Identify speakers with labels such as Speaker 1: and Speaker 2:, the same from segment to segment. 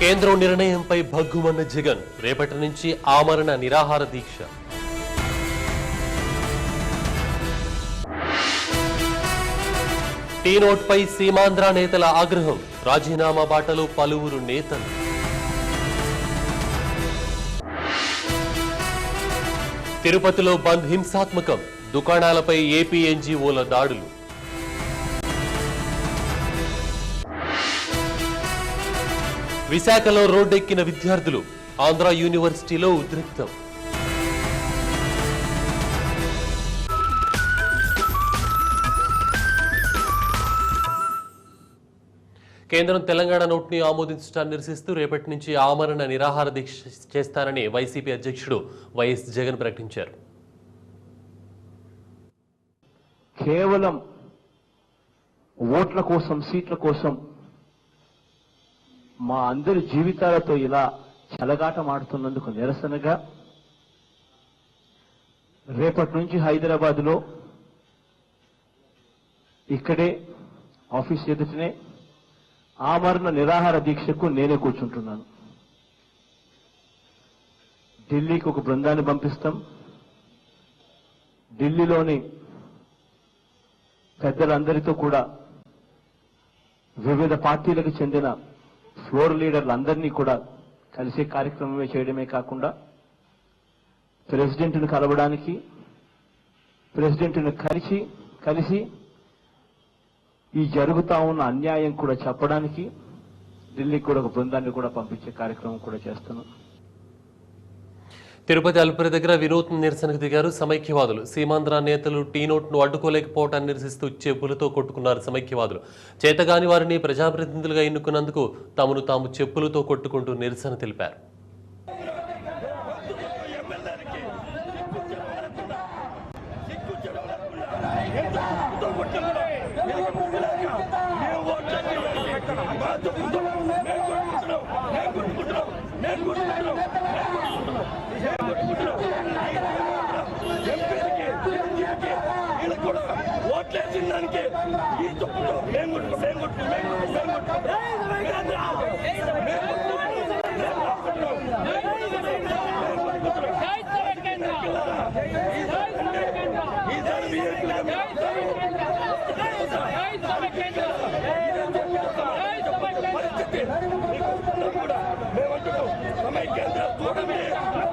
Speaker 1: కేంద్రం నిర్ణయంపై భగ్గుమన్న జగన్, రేపటి నుంచి ఆమరణ నిరాహార దీక్ష. టీ నోట్పై సీమాంధ్ర నేతల ఆగ్రహం, రాజీనామా బాటలో పలువురు నేతలు. తిరుపతిలో బంద్ హింసాత్మకం, దుకాణాలపై ఏపీ ఎన్జీఓల దాడులు. విశాఖలో రోడ్డెక్కిన విద్యార్థులు, ఆంధ్ర యూనివర్సిటీలో ఉద్రిక్తం. కేంద్రం తెలంగాణ నోట్ని ఆమోదించడాన్ని నిరసిస్తూ రేపటి నుంచి ఆమరణ నిరాహార దీక్ష చేస్తానని వైసీపీ అధ్యక్షుడు వైఎస్ జగన్ ప్రకటించారు.
Speaker 2: కేవలం ఓట్ల కోసం, సీట్ల కోసం మా అందరి జీవితాలతో ఇలా చెలగాటమాడుతున్నందుకు నిరసనగా రేపటి నుంచి హైదరాబాద్లో ఇక్కడే ఆఫీస్ ఎదుటనే ఆమరణ నిరాహార దీక్షకు నేనే కూర్చుంటున్నాను. ఢిల్లీకి ఒక బృందాన్ని పంపిస్తాం. ఢిల్లీలోని పెద్దలందరితో కూడా వివిధ పార్టీలకు చెందిన ఫ్లోర్ లీడర్లందరినీ కూడా కలిసే కార్యక్రమమే చేయడమే కాకుండా ప్రెసిడెంట్ను కలవడానికి, ప్రెసిడెంట్ను కలిసి ఈ జరుగుతా ఉన్న అన్యాయం కూడా చెప్పడానికి ఢిల్లీకి కూడా ఒక బృందాన్ని కూడా పంపించే కార్యక్రమం కూడా చేస్తున్నాం.
Speaker 1: తిరుపతి అల్పరి దగ్గర వినూత్న నిరసనకు దిగారు సమైక్యవాదులు. సీమాంధ్ర నేతలు టీ నోట్ను అడ్డుకోలేకపోవటాన్ని నిరసిస్తూ చెప్పులతో కొట్టుకున్నారు సమైక్యవాదులు. చేతగాని వారిని ప్రజాప్రతినిధులుగా ఎన్నుకున్నందుకు తమను తాము చెప్పులతో కొట్టుకుంటూ నిరసన తెలిపారు.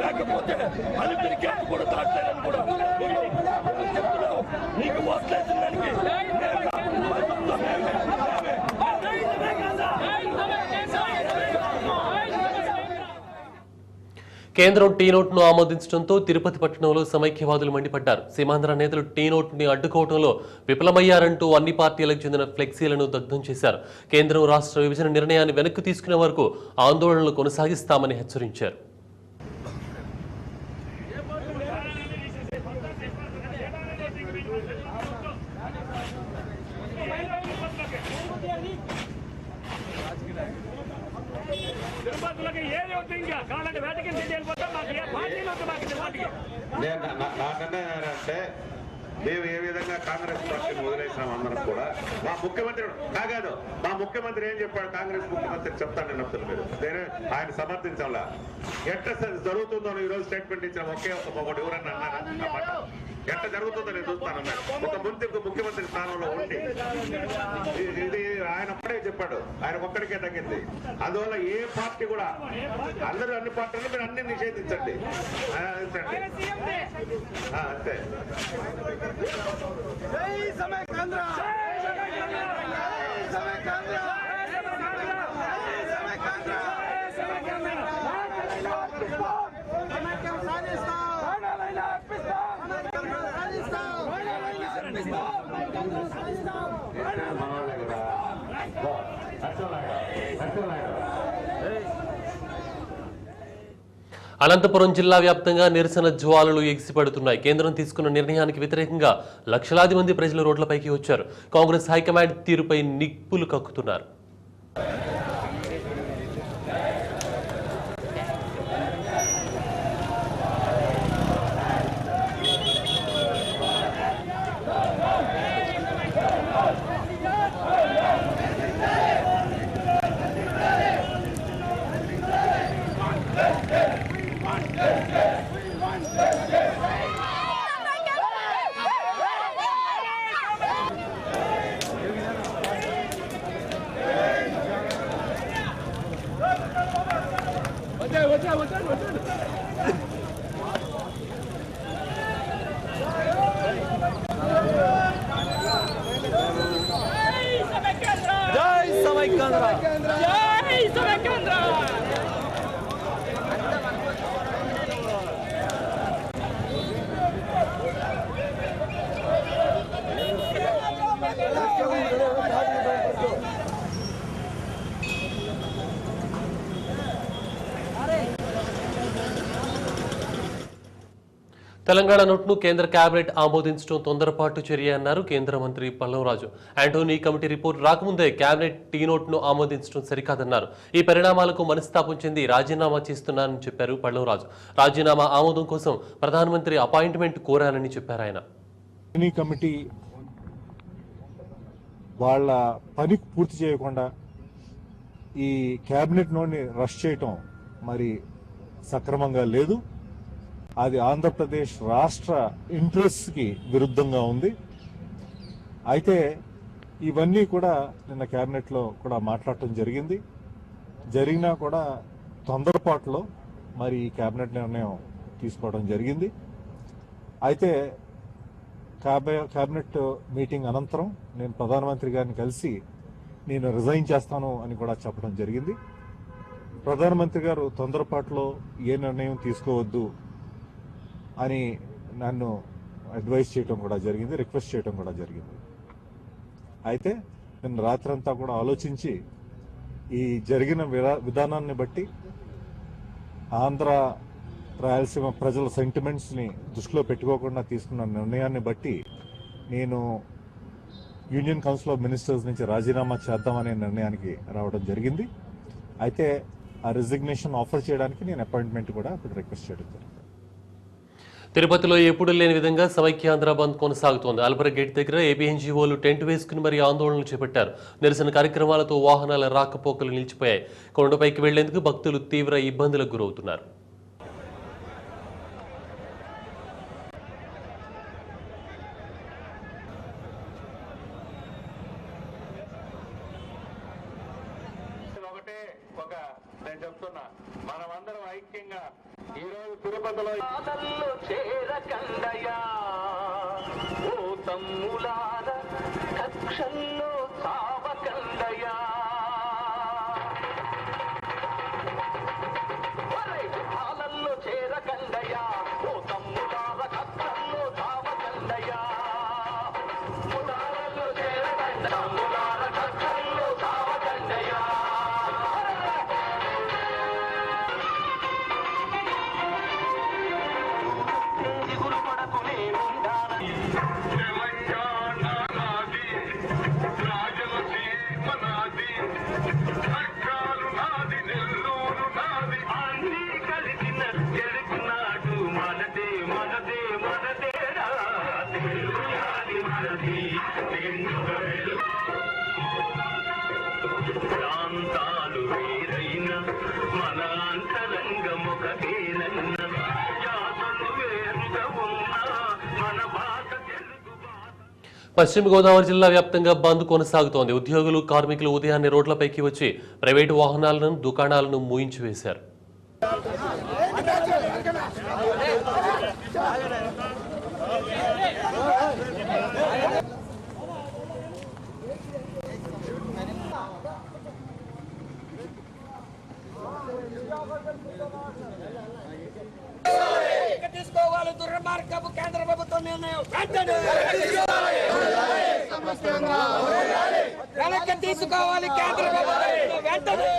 Speaker 3: లేకపోతే అలిపిరికి కూడా దాటలేదని కూడా నీకు వస్తలేదానికి
Speaker 1: కేంద్రం టీ నోట్ను ఆమోదించడంతో తిరుపతి పట్టణంలో సమైక్యవాదులు మండిపడ్డారు. సీమాంధ్ర నేతలు టీ నోట్ని అడ్డుకోవడంలో విఫలమయ్యారంటూ అన్ని పార్టీలకు చెందిన ఫ్లెక్సీలను దగ్ధం చేశారు. కేంద్రం రాష్ట్ర విభజన నిర్ణయాన్ని వెనక్కి తీసుకునే వరకు ఆందోళనలు కొనసాగిస్తామని హెచ్చరించారు.
Speaker 4: నాకంటే మేము ఏ విధంగా కాంగ్రెస్ పార్టీని వదిలేసాం అందరం కూడా. మా ముఖ్యమంత్రి కాదు, మా ముఖ్యమంత్రి ఏం చెప్పాడు, కాంగ్రెస్ ముఖ్యమంత్రి చెప్తాను నమ్ముతాను మీరు, నేనే ఆయన సమర్థించాలా. ఎట్లా జరుగుతుందో ఈరోజు స్టేట్మెంట్ ఇచ్చిన ఒకే ఒక ఒకటి ఎవరన్నా అన్నారా? ఎట్లా జరుగుతుందో నేను చూస్తానన్నాడు. ఒక ముఖ్యమంత్రి స్థానంలో ఉండి ఇది ఆయన అప్పుడే చెప్పాడు, ఆయన ఒక్కడికే తగ్గింది. అందువల్ల ఏ పార్టీ కూడా అందరూ అన్ని పార్టీలు మీరు అన్ని నిషేధించండి అంతే.
Speaker 1: అనంతపురం జిల్లా వ్యాప్తంగా నిరసన జ్వాలలు ఎగిసిపడుతున్నాయి. కేంద్రం తీసుకున్న నిర్ణయానికి వ్యతిరేకంగా లక్షలాది మంది ప్రజలు రోడ్లపైకి వచ్చారు. కాంగ్రెస్ హైకమాండ్ తీరుపై నిప్పులు కక్కుతున్నారు. తెలంగాణ నోట్ను కేంద్ర కేబినెట్ ఆమోదించడం తొందరపాటు చర్య అన్నారు కేంద్ర మంత్రి పల్లవరాజు. యాంటోనీ కమిటీ రిపోర్ట్ రాకముందే కేబినెట్ టీ నోట్ను ఆమోదించడం సరికాదన్నారు. ఈ పరిణామాలకు మనస్తాపం చెంది రాజీనామా చేస్తున్నానని చెప్పారు పల్లవరాజు. రాజీనామా ఆమోదం కోసం ప్రధానమంత్రి అపాయింట్మెంట్ కోరానని చెప్పారు ఆయన.
Speaker 5: కమిటీ వాళ్ళ పని పూర్తి చేయకుండా ఈ కేబినెట్ నోట్ని రష్ చేయటం మరి సక్రమంగా లేదు. అది ఆంధ్రప్రదేశ్ రాష్ట్ర ఇంట్రెస్ట్కి విరుద్ధంగా ఉంది. అయితే ఇవన్నీ కూడా నిన్న కేబినెట్లో కూడా మాట్లాడటం జరిగినా కూడా తొందరపాటులో మరి ఈ కేబినెట్ నిర్ణయం తీసుకోవడం జరిగింది. అయితే కేబినెట్ మీటింగ్ అనంతరం నేను ప్రధానమంత్రి గారిని కలిసి నేను రిజైన్ చేస్తాను అని కూడా చెప్పడం జరిగింది. ప్రధానమంత్రి గారు తొందరపాటులో ఏ నిర్ణయం తీసుకోవద్దు అని నన్ను అడ్వైస్ చేయడం కూడా జరిగింది, రిక్వెస్ట్ చేయడం కూడా జరిగింది. అయితే నేను రాత్రంతా కూడా ఆలోచించి ఈ జరిగిన విధానాన్ని బట్టి ఆంధ్ర రాయలసీమ ప్రజల సెంటిమెంట్స్ని దృష్టిలో పెట్టుకోకుండా తీసుకున్న నిర్ణయాన్ని బట్టి నేను యూనియన్ కౌన్సిల్ ఆఫ్ మినిస్టర్స్ నుంచి రాజీనామా చేద్దామనే నిర్ణయానికి రావడం జరిగింది. అయితే ఆ రిజిగ్నేషన్ ఆఫర్ చేయడానికి నేను అపాయింట్మెంట్ కూడా ఇప్పుడు రిక్వెస్ట్ చేయడం జరిగింది.
Speaker 1: తిరుపతిలో ఎప్పుడు లేని విధంగా సమైక్యాంధ్ర బంద్ కొనసాగుతోంది. అల్బర్గ్ గేట్ దగ్గర ఏపీఎన్జీఓలు టెంట్ వేసుకుని మరీ ఆందోళనలు చేపట్టారు. నిరసన కార్యక్రమాలతో వాహనాల రాకపోకలు నిలిచిపోయాయి. కొండపైకి వెళ్లేందుకు భక్తులు తీవ్ర ఇబ్బందులకు గురవుతున్నారు.
Speaker 4: నేను చెప్తున్నా, మనమందరం ఐక్యంగా ఈరోజు తిరుపతిలో
Speaker 3: చేరకండయా ఓ తమ్ములార కక్షల్లో సావకండయా హాలల్లో చేరకండయా ఓ తమ్ములార కక్షల్లో సావకండయా ములారల్లో చేరకండ తమ్ములార కక్షల్లో సావకండయా ప్రాంతాలు వేరైన మన అంతరంగముఖేనన్న జాతులు వేరుగా ఉన్నా మన భాష తెలుగు.
Speaker 1: పశ్చిమ గోదావరి జిల్లా వ్యాప్తంగా బంద్ కొనసాగుతోంది. ఉద్యోగులు, కార్మికులు ఉదయాన్నే రోడ్లపైకి వచ్చి ప్రైవేటు వాహనాలను, దుకాణాలను మూయించి వేశారు.
Speaker 3: తీసుకోవాలి దుర్మార్గపు కేంద్ర ప్రభుత్వం నిర్ణయం వెంటనే వెనక్కి తీసుకోవాలి కేంద్ర ప్రభుత్వం వెంటనే.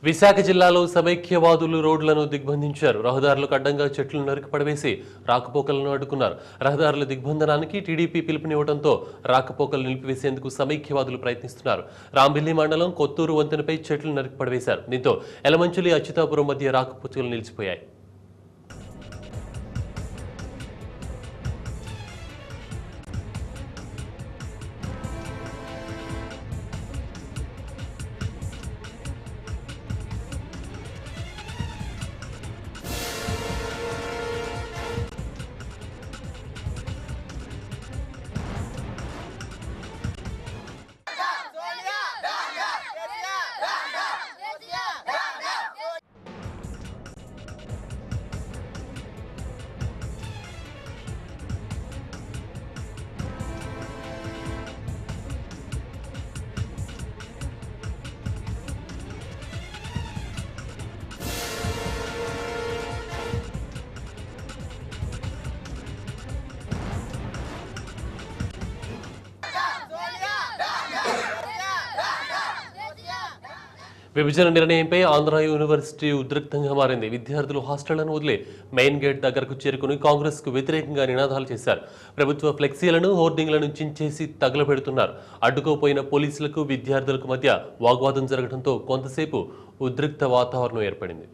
Speaker 1: విశాఖ జిల్లాలో సమైక్యవాదులు రోడ్లను దిగ్బంధించారు. రహదారులకు అడ్డంగా చెట్లు నరికి పడవేసి రాకపోకలను అడ్డుకున్నారు. రహదారుల దిగ్బంధనానికి టీడీపీ పిలుపునివ్వడంతో రాకపోకలు నిలిపివేసేందుకు సమైక్యవాదులు ప్రయత్నిస్తున్నారు. రాంబిల్లి మండలం కొత్తూరు వంతెనపై చెట్లు నరికి పడవేశారు. దీంతో ఎలమంచిలి, అచ్యుతాపురం మధ్య రాకపోకలు నిలిచిపోయాయి. విభజన నిర్ణయంపై ఆంధ్ర యూనివర్సిటీ ఉద్రిక్తంగా మారింది. విద్యార్థులు హాస్టళ్లను వదిలి మెయిన్ గేట్ దగ్గరకు చేరుకుని కాంగ్రెస్ కు వ్యతిరేకంగా నినాదాలు చేశారు. ప్రభుత్వ ఫ్లెక్సీలను, హోర్డింగ్లను చించేసి తగలబెడుతున్నారు. అడ్డుకోపోయిన పోలీసులకు, విద్యార్థులకు మధ్య వాగ్వాదం జరగడంతో కొంతసేపు ఉద్రిక్త వాతావరణం ఏర్పడింది.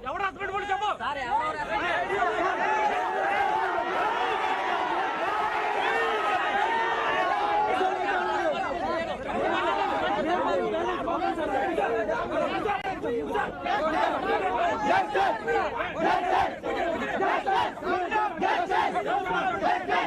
Speaker 3: ఎవరు రెస్పాన్సిబిలిటీ చెప్పు.
Speaker 6: Yes, sir.